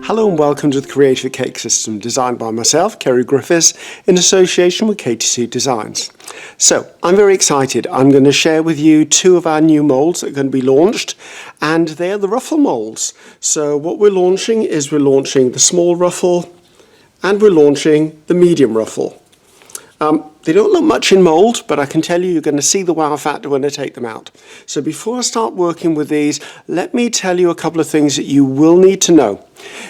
Hello and welcome to the Creative Cake System, designed by myself, Kerry Griffiths, in association with Katy Sue Designs. So, I'm very excited. I'm going to share with you two of our new molds that are going to be launched, and they're the Ruffle Molds. So what we're launching is we're launching the small ruffle, and we're launching the medium ruffle. They don't look much in mould, but I can tell you, you're going to see the wow factor when I take them out. So before I start working with these, let me tell you a couple of things that you will need to know.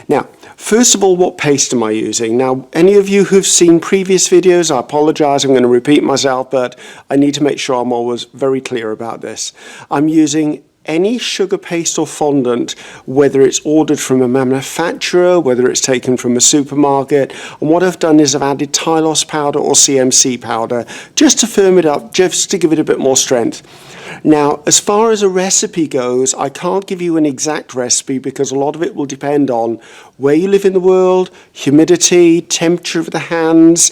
Now, first of all, what paste am I using? Now, any of you who've seen previous videos, I apologise, I'm going to repeat myself, but I need to make sure I'm always very clear about this. I'm using any sugar paste or fondant, whether it's ordered from a manufacturer, whether it's taken from a supermarket, and what I've done is I've added Tylose powder or CMC powder just to firm it up, just to give it a bit more strength. Now, as far as a recipe goes, I can't give you an exact recipe because a lot of it will depend on where you live in the world, humidity, temperature of the hands,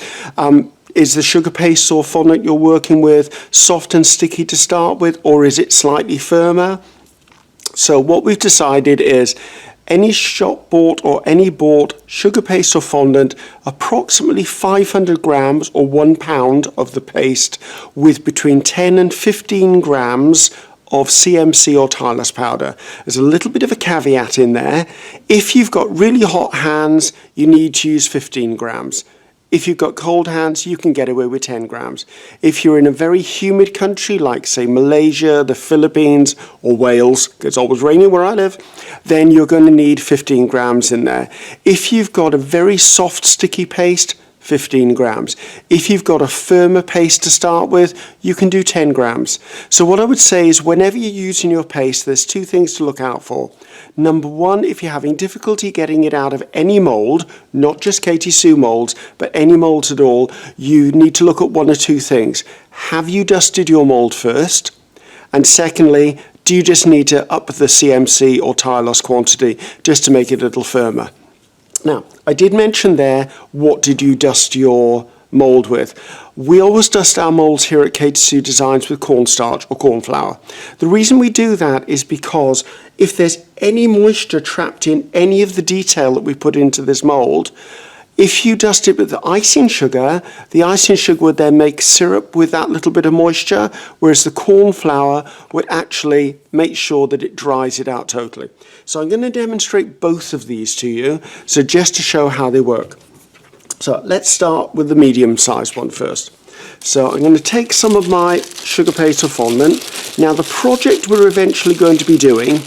is the sugar paste or fondant you're working with soft and sticky to start with, or is it slightly firmer? So what we've decided is any shop bought or any bought sugar paste or fondant, approximately 500 grams or 1 pound of the paste with between 10 and 15 grams of CMC or Tylose powder. There's a little bit of a caveat in there. If you've got really hot hands, you need to use 15 grams. If you've got cold hands, you can get away with 10 grams. If you're in a very humid country, like say Malaysia, the Philippines, or Wales, it's always raining where I live, then you're going to need 15 grams in there. If you've got a very soft, sticky paste, 15 grams. If you've got a firmer paste to start with, you can do 10 grams. So what I would say is whenever you're using your paste, there's two things to look out for. Number one, if you're having difficulty getting it out of any mold, not just Katy Sue molds, but any molds at all, you need to look at one or two things. Have you dusted your mold first? And secondly, do you just need to up the CMC or Tylose quantity just to make it a little firmer? Now, I did mention there, what did you dust your mould with? We always dust our moulds here at Katy Sue Designs with cornstarch or corn flour. The reason we do that is because if there's any moisture trapped in any of the detail that we put into this mould, if you dust it with the icing sugar would then make syrup with that little bit of moisture, whereas the corn flour would actually make sure that it dries it out totally. So I'm going to demonstrate both of these to you, so just to show how they work. So let's start with the medium-sized one first. So I'm going to take some of my sugar paste or fondant. Now the project we're eventually going to be doing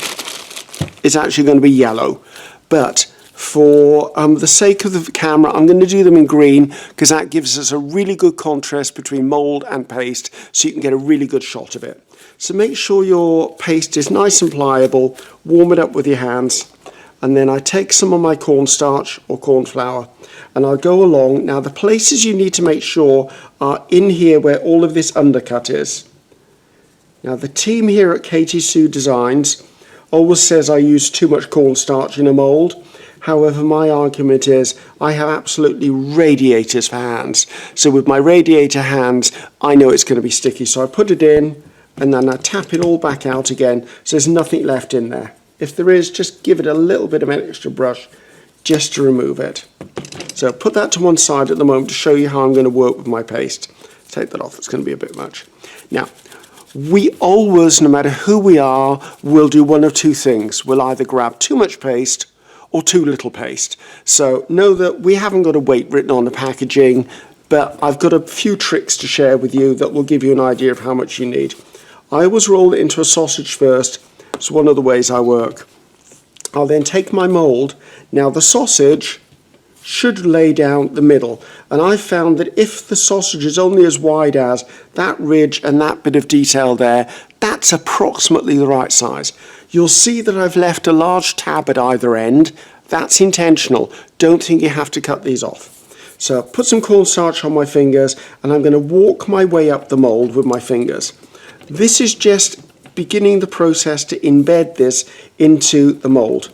is actually going to be yellow, but for the sake of the camera, I'm going to do them in green because that gives us a really good contrast between mould and paste, so you can get a really good shot of it. So make sure your paste is nice and pliable, warm it up with your hands, and then I take some of my cornstarch or corn flour and I'll go along. Now the places you need to make sure are in here where all of this undercut is. Now the team here at Katy Sue Designs always says I use too much cornstarch in a mould. However, my argument is I have absolutely radiators for hands. So with my radiator hands, I know it's going to be sticky. So I put it in and then I tap it all back out again. So there's nothing left in there. If there is, just give it a little bit of an extra brush just to remove it. So put that to one side at the moment to show you how I'm going to work with my paste. Take that off, it's going to be a bit much. Now, we always, no matter who we are, will do one of two things. We'll either grab too much paste or too little paste. So know that we haven't got a weight written on the packaging, but I've got a few tricks to share with you that will give you an idea of how much you need. I always roll it into a sausage first. It's one of the ways I work. I'll then take my mould. Now the sausage should lay down the middle, and I've found that if the sausage is only as wide as that ridge and that bit of detail there, that's approximately the right size. You'll see that I've left a large tab at either end. That's intentional. Don't think you have to cut these off. So put some cornstarch on my fingers and I'm going to walk my way up the mould with my fingers. This is just beginning the process to embed this into the mould.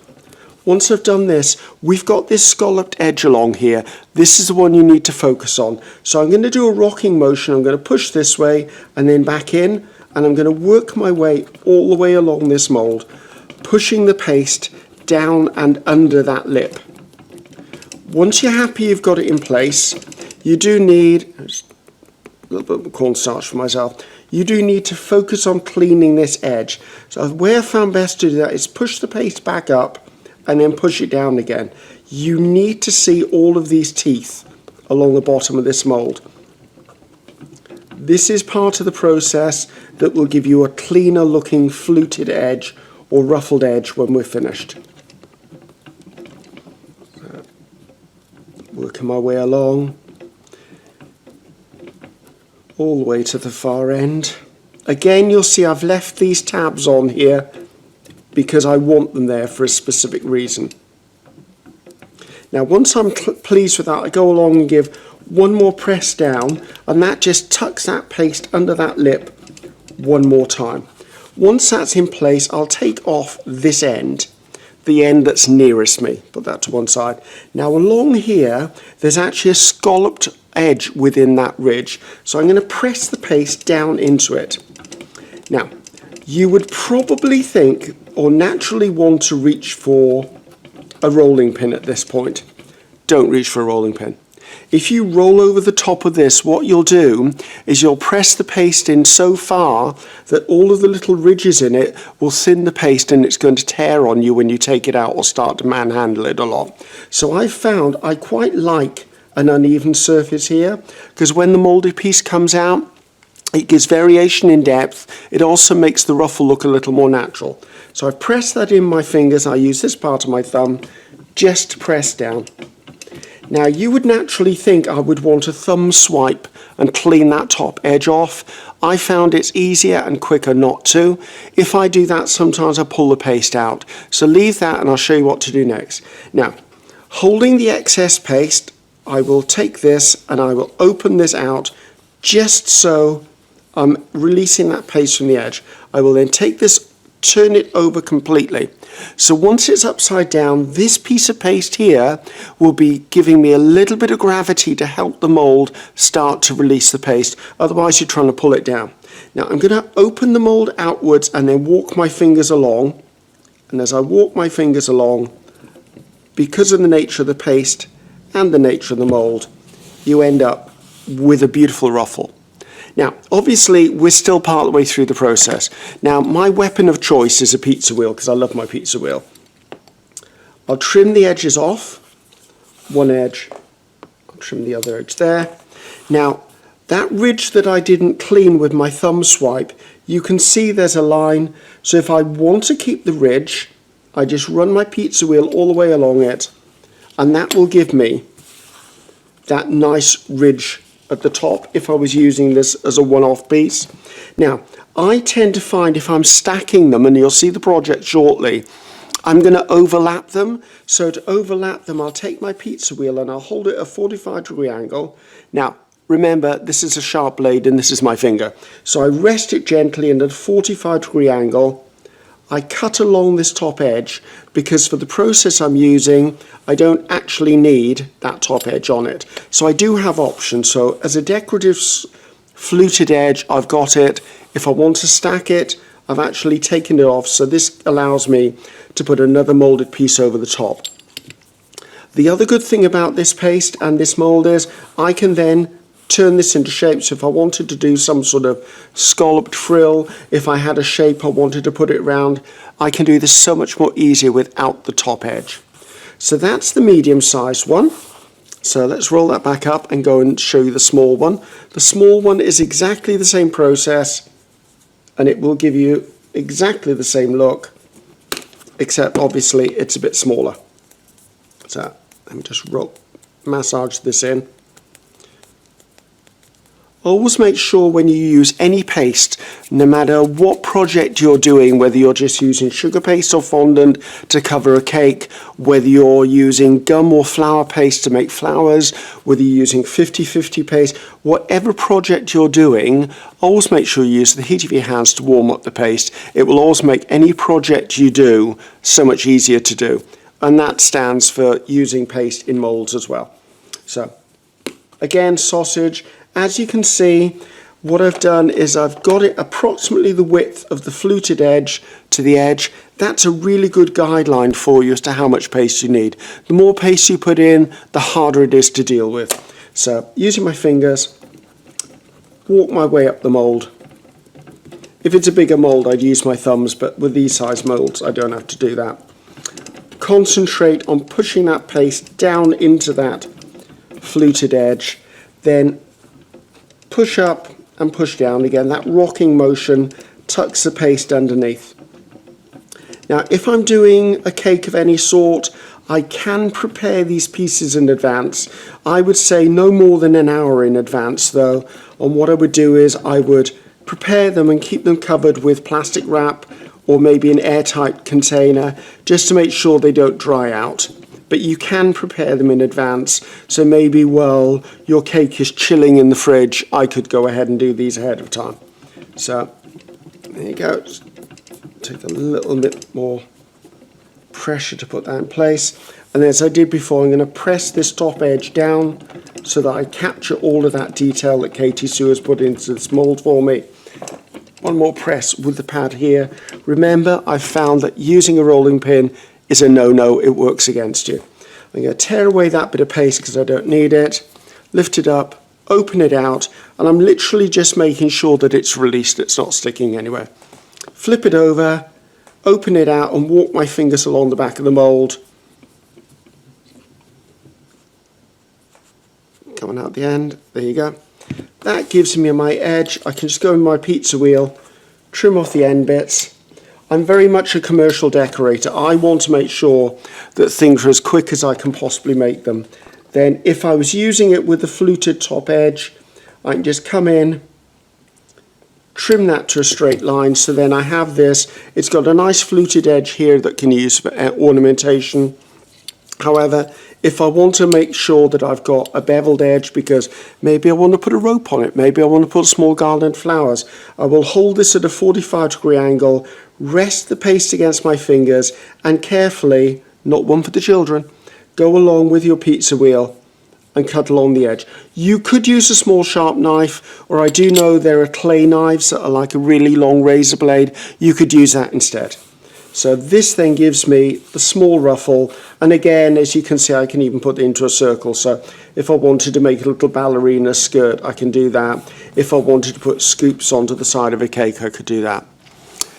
Once I've done this, we've got this scalloped edge along here. This is the one you need to focus on. So I'm going to do a rocking motion. I'm going to push this way and then back in, and I'm going to work my way all the way along this mould, pushing the paste down and under that lip. once you're happy you've got it in place, you do need, a little bit of cornstarch for myself, you do need to focus on cleaning this edge. So the way I found best to do that is push the paste back up and then push it down again. You need to see all of these teeth along the bottom of this mould. This is part of the process that will give you a cleaner looking fluted edge or ruffled edge when we're finished. Working my way along, all the way to the far end. Again, you'll see I've left these tabs on here because I want them there for a specific reason. Now, once I'm pleased with that, I go along and give one more press down, and that just tucks that paste under that lip one more time. Once that's in place, I'll take off this end, the end that's nearest me, put that to one side. Now along here, there's actually a scalloped edge within that ridge, so I'm going to press the paste down into it. Now, you would probably think or naturally want to reach for a rolling pin at this point. Don't reach for a rolling pin. If you roll over the top of this, what you'll do is you'll press the paste in so far that all of the little ridges in it will thin the paste, and it's going to tear on you when you take it out or start to manhandle it a lot. So I've found I quite like an uneven surface here, because when the moulded piece comes out, it gives variation in depth. It also makes the ruffle look a little more natural. So I've pressed that in my fingers. I use this part of my thumb just to press down. Now, you would naturally think I would want a thumb swipe and clean that top edge off. I found it's easier and quicker not to. If I do that, sometimes I pull the paste out. So leave that and I'll show you what to do next. Now, holding the excess paste, I will take this and I will open this out just so I'm releasing that paste from the edge. I will then take this, turn it over completely. So once it's upside down, this piece of paste here will be giving me a little bit of gravity to help the mould start to release the paste. Otherwise, you're trying to pull it down. Now, I'm going to open the mould outwards and then walk my fingers along. And as I walk my fingers along, because of the nature of the paste and the nature of the mould, you end up with a beautiful ruffle. Now, obviously, we're still part of the way through the process. Now, my weapon of choice is a pizza wheel, because I love my pizza wheel. I'll trim the edges off, one edge, I'll trim the other edge there. Now, that ridge that I didn't clean with my thumb swipe, you can see there's a line. So if I want to keep the ridge, I just run my pizza wheel all the way along it, and that will give me that nice ridge at the top if I was using this as a one-off piece. Now, I tend to find if I'm stacking them, and you'll see the project shortly, I'm going to overlap them. So to overlap them, I'll take my pizza wheel and I'll hold it at a 45-degree angle. Now, remember, this is a sharp blade and this is my finger. So I rest it gently and at a 45-degree angle. I cut along this top edge because for the process I'm using, I don't actually need that top edge on it. So I do have options. So as a decorative fluted edge, I've got it. If I want to stack it, I've actually taken it off. So this allows me to put another moulded piece over the top. The other good thing about this paste and this mould is I can then turn this into shape. So if I wanted to do some sort of scalloped frill, if I had a shape I wanted to put it around, I can do this so much more easier without the top edge. So that's the medium-sized one. So let's roll that back up and go and show you the small one. The small one is exactly the same process and it will give you exactly the same look, except obviously it's a bit smaller. So let me just massage this in. Always make sure when you use any paste, no matter what project you're doing, whether you're just using sugar paste or fondant to cover a cake, whether you're using gum or flour paste to make flowers, whether you're using 50-50 paste, whatever project you're doing, always make sure you use the heat of your hands to warm up the paste. It will always make any project you do so much easier to do. And that stands for using paste in moulds as well. So, again, sausage. As you can see, what I've done is I've got it approximately the width of the fluted edge to the edge. that's a really good guideline for you as to how much paste you need. The more paste you put in, the harder it is to deal with. So using my fingers, walk my way up the mould. If it's a bigger mould, I'd use my thumbs, but with these size moulds, I don't have to do that. Concentrate on pushing that paste down into that fluted edge, then push up and push down again. That rocking motion tucks the paste underneath. Now, if I'm doing a cake of any sort, I can prepare these pieces in advance. I would say no more than an hour in advance, though. And what I would do is I would prepare them and keep them covered with plastic wrap or maybe an airtight container, just to make sure they don't dry out. But you can prepare them in advance, so maybe while your cake is chilling in the fridge, I could go ahead and do these ahead of time. So there you go. Just take a little bit more pressure to put that in place. And as I did before, I'm going to press this top edge down so that I capture all of that detail that Katy Sue has put into this mould for me. One more press with the pad here. Remember, I've found that using a rolling pin is a no-no. It works against you. I'm going to tear away that bit of paste because I don't need it. Lift it up, open it out, and I'm literally just making sure that it's released, it's not sticking anywhere. Flip it over, open it out, and walk my fingers along the back of the mould. Coming out the end, there you go. That gives me my edge. I can just go in my pizza wheel, trim off the end bits. I'm very much a commercial decorator. I want to make sure that things are as quick as I can possibly make them. Then if I was using it with the fluted top edge, I can just come in, trim that to a straight line, so then I have this. It's got a nice fluted edge here that can use for ornamentation. However, if I want to make sure that I've got a beveled edge because maybe I want to put a rope on it, maybe I want to put a small garland of flowers, I will hold this at a 45-degree angle, rest the paste against my fingers, and carefully, not one for the children, go along with your pizza wheel and cut along the edge. You could use a small sharp knife, or I do know there are clay knives that are like a really long razor blade. You could use that instead. So this then gives me the small ruffle, and again, as you can see, I can even put it into a circle. So if I wanted to make a little ballerina skirt, I can do that. If I wanted to put scoops onto the side of a cake, I could do that.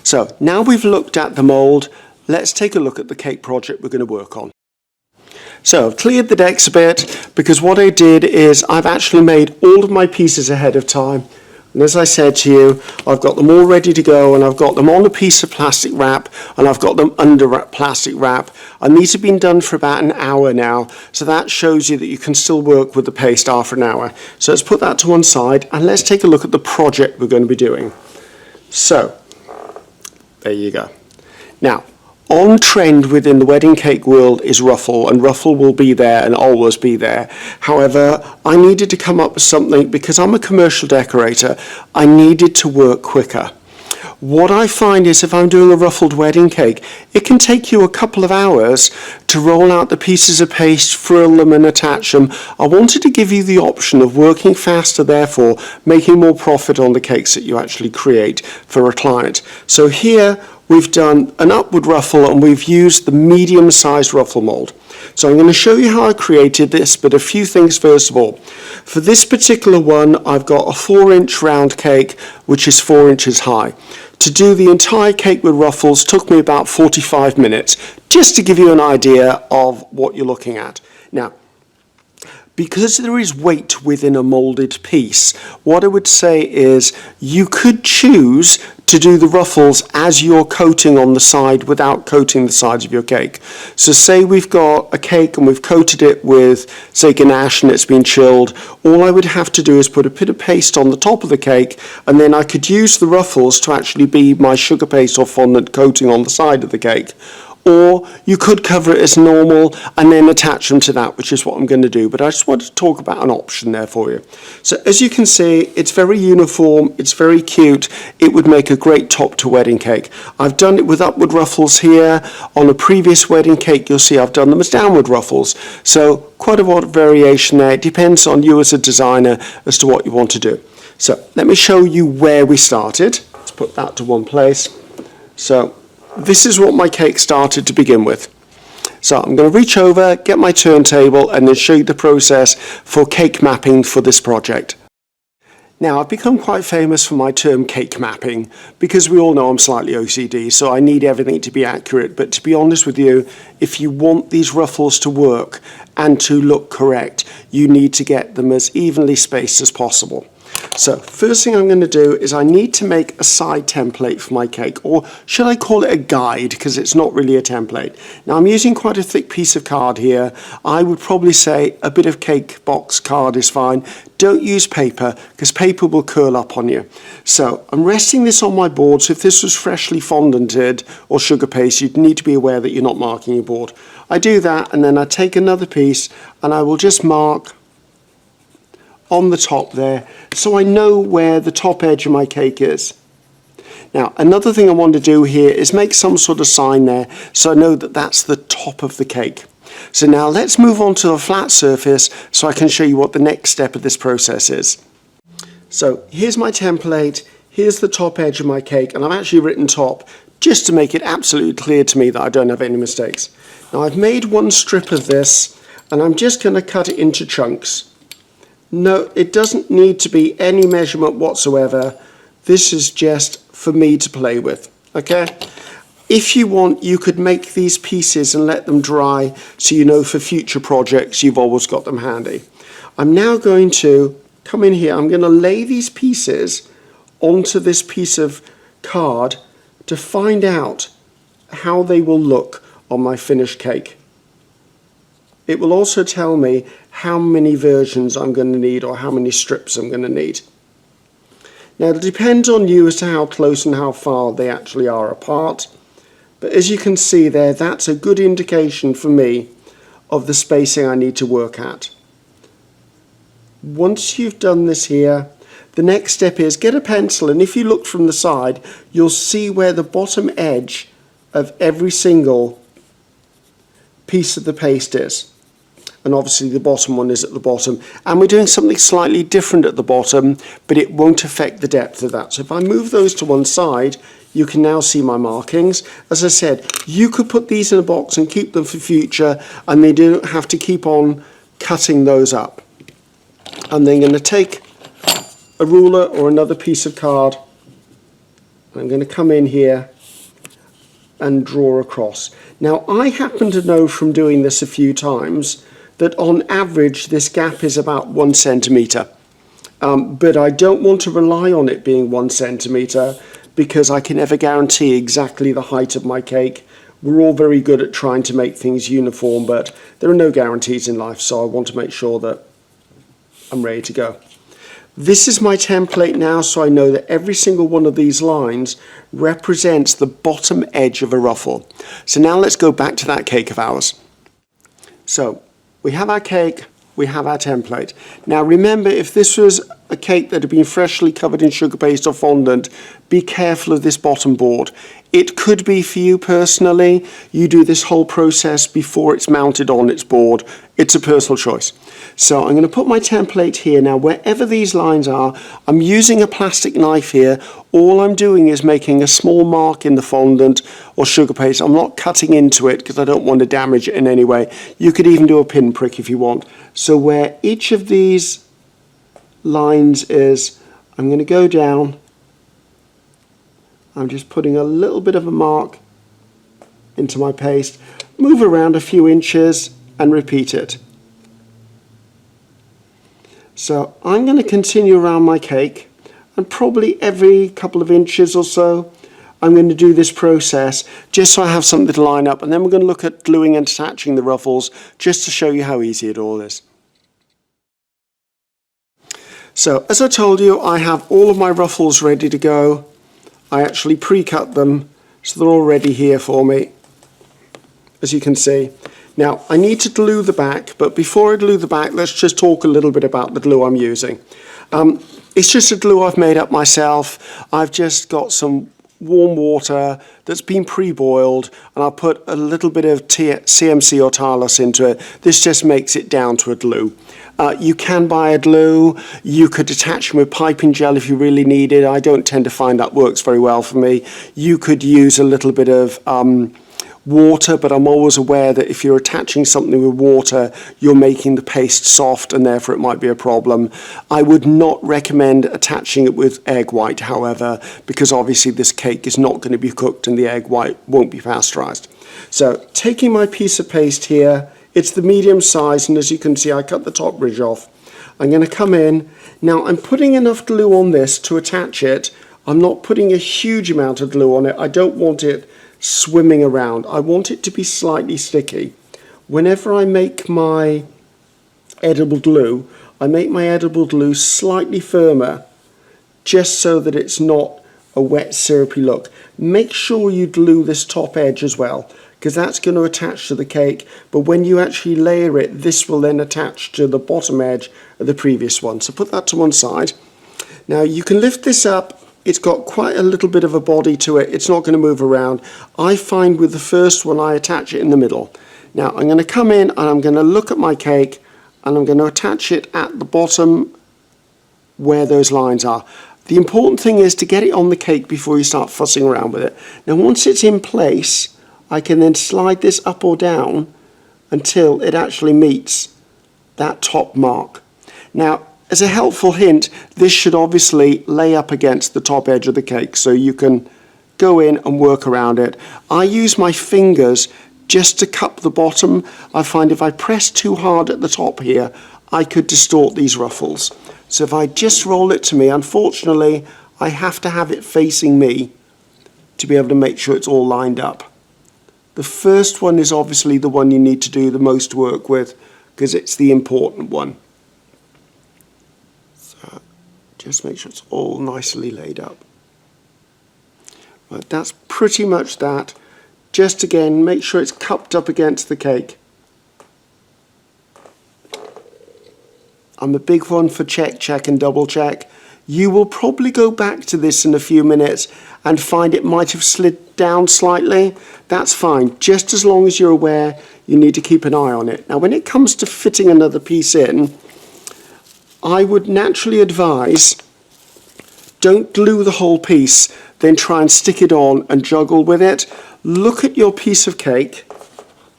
So now we've looked at the mould, let's take a look at the cake project we're going to work on. So I've cleared the decks a bit because what I did is I've actually made all of my pieces ahead of time. And as I said to you, I've got them all ready to go, and I've got them on a piece of plastic wrap, and I've got them under plastic wrap. And these have been done for about an hour now, so that shows you that you can still work with the paste after an hour. So let's put that to one side, and let's take a look at the project we're going to be doing. So, there you go. Now, on trend within the wedding cake world is Ruffle, and Ruffle will be there and always be there. However, I needed to come up with something because I'm a commercial decorator. I needed to work quicker. What I find is if I'm doing a ruffled wedding cake, it can take you a couple of hours to roll out the pieces of paste, frill them and attach them. I wanted to give you the option of working faster, therefore making more profit on the cakes that you actually create for a client. So here we've done an upward ruffle and we've used the medium-sized ruffle mold. So I'm going to show you how I created this, but a few things first of all. For this particular one, I've got a 4-inch round cake, which is 4 inches high. To do the entire cake with ruffles took me about 45 minutes, just to give you an idea of what you're looking at. Now, because there is weight within a moulded piece, what I would say is you could choose to do the ruffles as you're coating on the side without coating the sides of your cake. So say we've got a cake and we've coated it with, say, ganache and it's been chilled. All I would have to do is put a bit of paste on the top of the cake, and then I could use the ruffles to actually be my sugar paste or fondant coating on the side of the cake. Or you could cover it as normal and then attach them to that, which is what I'm going to do. But I just wanted to talk about an option there for you. So as you can see, it's very uniform, it's very cute. It would make a great top to wedding cake. I've done it with upward ruffles here. On a previous wedding cake, you'll see I've done them as downward ruffles. So quite a lot of variation there. It depends on you as a designer as to what you want to do. So let me show you where we started. Let's put that to one place. So this is what my cake started to begin with. So I'm going to reach over, get my turntable, and then show you the process for cake mapping for this project. Now, I've become quite famous for my term cake mapping because we all know I'm slightly OCD, so I need everything to be accurate. But to be honest with you, if you want these ruffles to work and to look correct, you need to get them as evenly spaced as possible. So first thing I'm going to do is I need to make a side template for my cake, or should I call it a guide, because it's not really a template. Now I'm using quite a thick piece of card here. I would probably say a bit of cake box card is fine. Don't use paper, because paper will curl up on you. So I'm resting this on my board, so if this was freshly fondanted or sugar paste, you'd need to be aware that you're not marking your board. I do that, and then I take another piece and I will just mark on the top there, so I know where the top edge of my cake is. Now, another thing I want to do here is make some sort of sign there, so I know that that's the top of the cake. So now let's move on to a flat surface so I can show you what the next step of this process is. So here's my template, here's the top edge of my cake, and I've actually written top just to make it absolutely clear to me that I don't have any mistakes. Now I've made one strip of this, and I'm just going to cut it into chunks. No, it doesn't need to be any measurement whatsoever. This is just for me to play with, okay? If you want, you could make these pieces and let them dry so you know for future projects you've always got them handy. I'm now going to come in here. I'm going to lay these pieces onto this piece of card to find out how they will look on my finished cake. It will also tell me how many versions I'm going to need or how many strips I'm going to need. Now it depends on you as to how close and how far they actually are apart, but as you can see there, that's a good indication for me of the spacing I need to work at. Once you've done this here, the next step is get a pencil, and if you look from the side, you'll see where the bottom edge of every single piece of the paste is. And obviously the bottom one is at the bottom, and we're doing something slightly different at the bottom, but it won't affect the depth of that. So if I move those to one side, you can now see my markings. As I said, you could put these in a box and keep them for future, and they don't have to keep on cutting those up. I'm then going to take a ruler or another piece of card. I'm going to come in here and draw across. Now I happen to know from doing this a few times that on average this gap is about 1 centimetre. But I don't want to rely on it being 1 centimetre because I can never guarantee exactly the height of my cake. We're all very good at trying to make things uniform, but there are no guarantees in life, so I want to make sure that I'm ready to go. This is my template now, so I know that every single one of these lines represents the bottom edge of a ruffle. So now let's go back to that cake of ours. So we have our cake, we have our template. Now remember, if this was a cake that had been freshly covered in sugar paste or fondant, be careful of this bottom board. It could be for you personally, you do this whole process before it's mounted on its board. It's a personal choice. So I'm going to put my template here. Now wherever these lines are, I'm using a plastic knife here. All I'm doing is making a small mark in the fondant or sugar paste. I'm not cutting into it because I don't want to damage it in any way. You could even do a pinprick if you want. So where each of these lines is, I'm going to go down. I'm just putting a little bit of a mark into my paste, move around a few inches and repeat it. So I'm going to continue around my cake, and probably every couple of inches or so I'm going to do this process just so I have something to line up, and then we're going to look at gluing and attaching the ruffles just to show you how easy it all is. So as I told you, I have all of my ruffles ready to go. I actually pre-cut them so they're all ready here for me, as you can see. Now I need to glue the back, but before I glue the back, let's just talk a little bit about the glue I'm using. It's just a glue I've made up myself. I've just got some warm water that's been pre-boiled, and I'll put a little bit of CMC or Tarlos into it. This just makes it down to a glue. You can buy a glue. You could attach them with piping gel if you really need it. I don't tend to find that works very well for me. You could use a little bit of water, but I'm always aware that if you're attaching something with water, you're making the paste soft, and therefore it might be a problem. I would not recommend attaching it with egg white, however, because obviously this cake is not going to be cooked and the egg white won't be pasteurized. So taking my piece of paste here, it's the medium size, and as you can see, I cut the top ridge off. I'm going to come in. Now I'm putting enough glue on this to attach it. I'm not putting a huge amount of glue on it. I don't want it swimming around. I want it to be slightly sticky. Whenever I make my edible glue, I make my edible glue slightly firmer, just so that it's not a wet syrupy look. Make sure you glue this top edge as well, because that's going to attach to the cake, but when you actually layer it, this will then attach to the bottom edge of the previous one. So put that to one side. Now you can lift this up. It's got quite a little bit of a body to it. It's not going to move around. I find with the first one, I attach it in the middle. Now I'm going to come in and I'm going to look at my cake, and I'm going to attach it at the bottom where those lines are. The important thing is to get it on the cake before you start fussing around with it. Now once it's in place, I can then slide this up or down until it actually meets that top mark. Now, as a helpful hint, this should obviously lay up against the top edge of the cake, so you can go in and work around it. I use my fingers just to cup the bottom. I find if I press too hard at the top here, I could distort these ruffles. So if I just roll it to me, unfortunately, I have to have it facing me to be able to make sure it's all lined up. The first one is obviously the one you need to do the most work with, because it's the important one. So just make sure it's all nicely laid up. Right, that's pretty much that. Just again, make sure it's cupped up against the cake. I'm a big one for check, check and double check. You will probably go back to this in a few minutes and find it might have slid down slightly. That's fine, just as long as you're aware you need to keep an eye on it. Now when it comes to fitting another piece in, I would naturally advise don't glue the whole piece, then try and stick it on and juggle with it. Look at your piece of cake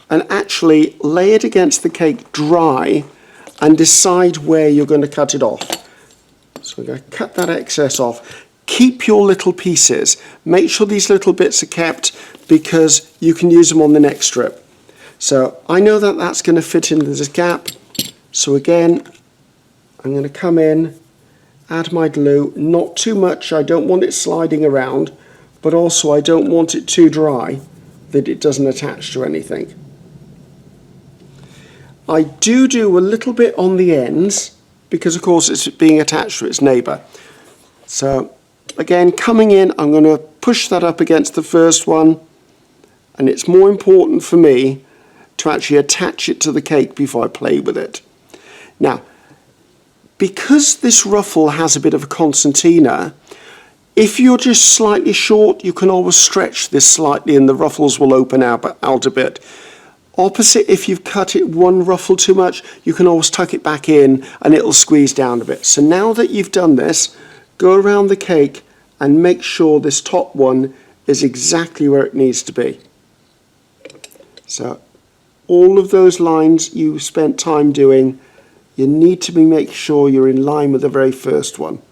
and actually lay it against the cake dry and decide where you're going to cut it off. So we're going to cut that excess off. Keep your little pieces. Make sure these little bits are kept because you can use them on the next strip. So I know that that's going to fit into this gap. So again, I'm going to come in, add my glue, not too much. I don't want it sliding around, but also I don't want it too dry that it doesn't attach to anything. I do a little bit on the ends because of course it's being attached to its neighbour. So again, coming in, I'm going to push that up against the first one, and it's more important for me to actually attach it to the cake before I play with it. Now, because this ruffle has a bit of a concertina, if you're just slightly short, you can always stretch this slightly and the ruffles will open out a bit. Opposite, if you've cut it one ruffle too much, you can always tuck it back in and it'll squeeze down a bit. So now that you've done this, go around the cake and make sure this top one is exactly where it needs to be. So all of those lines you spent time doing, you need to make sure you're in line with the very first one.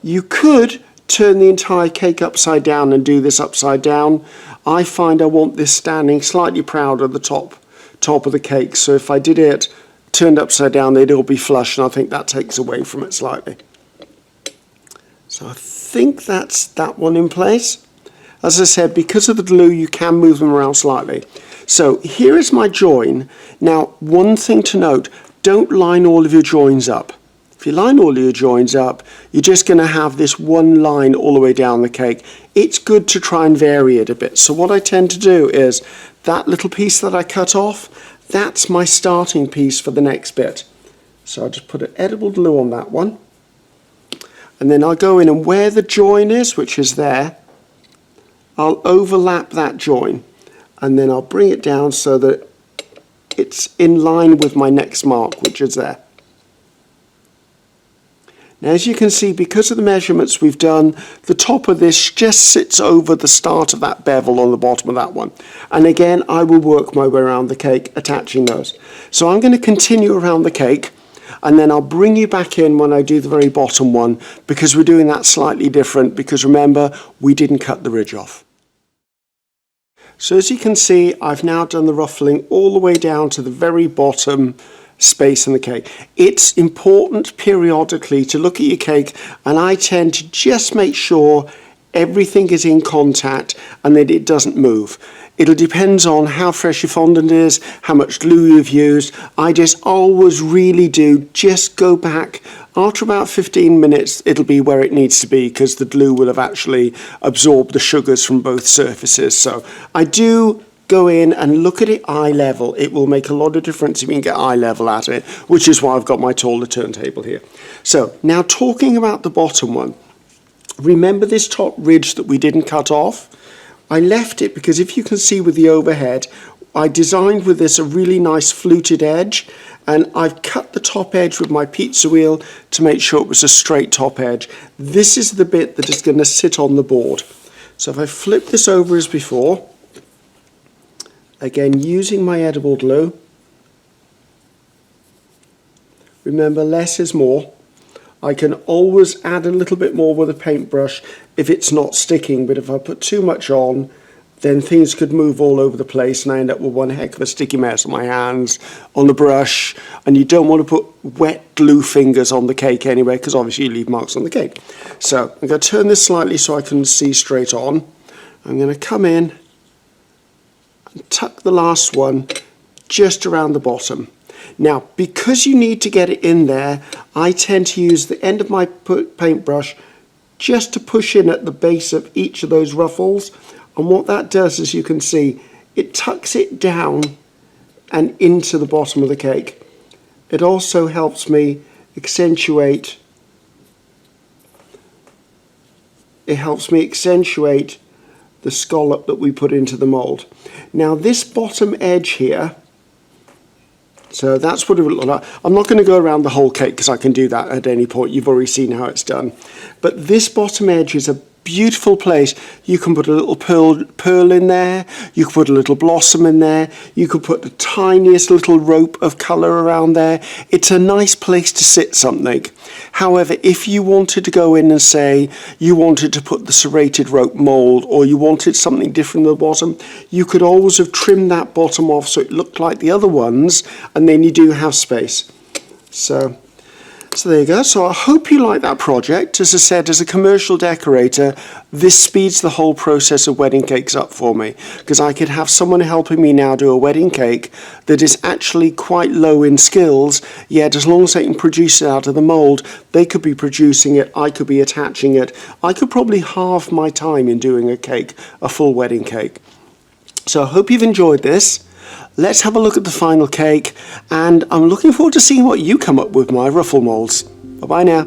You could turn the entire cake upside down and do this upside down. I find I want this standing slightly proud of the top of the cake, so if I did it turned upside down, they'd all be flush, and I think that takes away from it slightly. So I think that's that one in place. As I said, because of the glue, you can move them around slightly. So here is my join. Now, one thing to note, don't line all of your joins up. If you line all of your joins up, you're just going to have this one line all the way down the cake. It's good to try and vary it a bit. So what I tend to do is that little piece that I cut off, that's my starting piece for the next bit. So I'll just put an edible glue on that one. And then I'll go in and where the join is, which is there, I'll overlap that join, and then I'll bring it down so that it's in line with my next mark, which is there. Now, as you can see, because of the measurements we've done, the top of this just sits over the start of that bevel on the bottom of that one. And again, I will work my way around the cake, attaching those. So I'm going to continue around the cake, and then I'll bring you back in when I do the very bottom one, because we're doing that slightly different, because remember, we didn't cut the ridge off. So as you can see, I've now done the ruffling all the way down to the very bottom space in the cake. It's important periodically to look at your cake, and I tend to just make sure everything is in contact and that it doesn't move. It'll depend on how fresh your fondant is, how much glue you've used. I just always really do just go back. After about 15 minutes, it'll be where it needs to be, because the glue will have actually absorbed the sugars from both surfaces. So I do go in and look at it eye level. It will make a lot of difference if you can get eye level at it, which is why I've got my taller turntable here. So now, talking about the bottom one, remember this top ridge that we didn't cut off? I left it because, if you can see with the overhead, I designed with this a really nice fluted edge, and I've cut the top edge with my pizza wheel to make sure it was a straight top edge. This is the bit that is going to sit on the board. So if I flip this over as before, again using my edible glue, remember, less is more. I can always add a little bit more with a paintbrush if it's not sticking, but if I put too much on, then things could move all over the place and I end up with one heck of a sticky mess on my hands, on the brush, and you don't want to put wet glue fingers on the cake anyway, because obviously you leave marks on the cake. So I'm going to turn this slightly so I can see straight on. I'm going to come in and tuck the last one just around the bottom. Now, because you need to get it in there, I tend to use the end of my paintbrush just to push in at the base of each of those ruffles. And what that does, as you can see, it tucks it down and into the bottom of the cake. It also helps me accentuate the scallop that we put into the mold. Now, this bottom edge here, so that's what it would look like. I'm not going to go around the whole cake because I can do that at any point. You've already seen how it's done. But this bottom edge is a beautiful place. You can put a little pearl in there. You can put a little blossom in there. You could put the tiniest little rope of colour around there. It's a nice place to sit something. However, if you wanted to go in and say you wanted to put the serrated rope mould, or you wanted something different at the bottom, you could always have trimmed that bottom off so it looked like the other ones, and then you do have space. So there you go. So I hope you like that project. As I said, as a commercial decorator, this speeds the whole process of wedding cakes up for me, because I could have someone helping me now do a wedding cake that is actually quite low in skills, yet as long as they can produce it out of the mould, they could be producing it, I could be attaching it. I could probably halve my time in doing a cake, a full wedding cake. So I hope you've enjoyed this. Let's have a look at the final cake, and I'm looking forward to seeing what you come up with, my Ruffle Molds. Bye-bye now.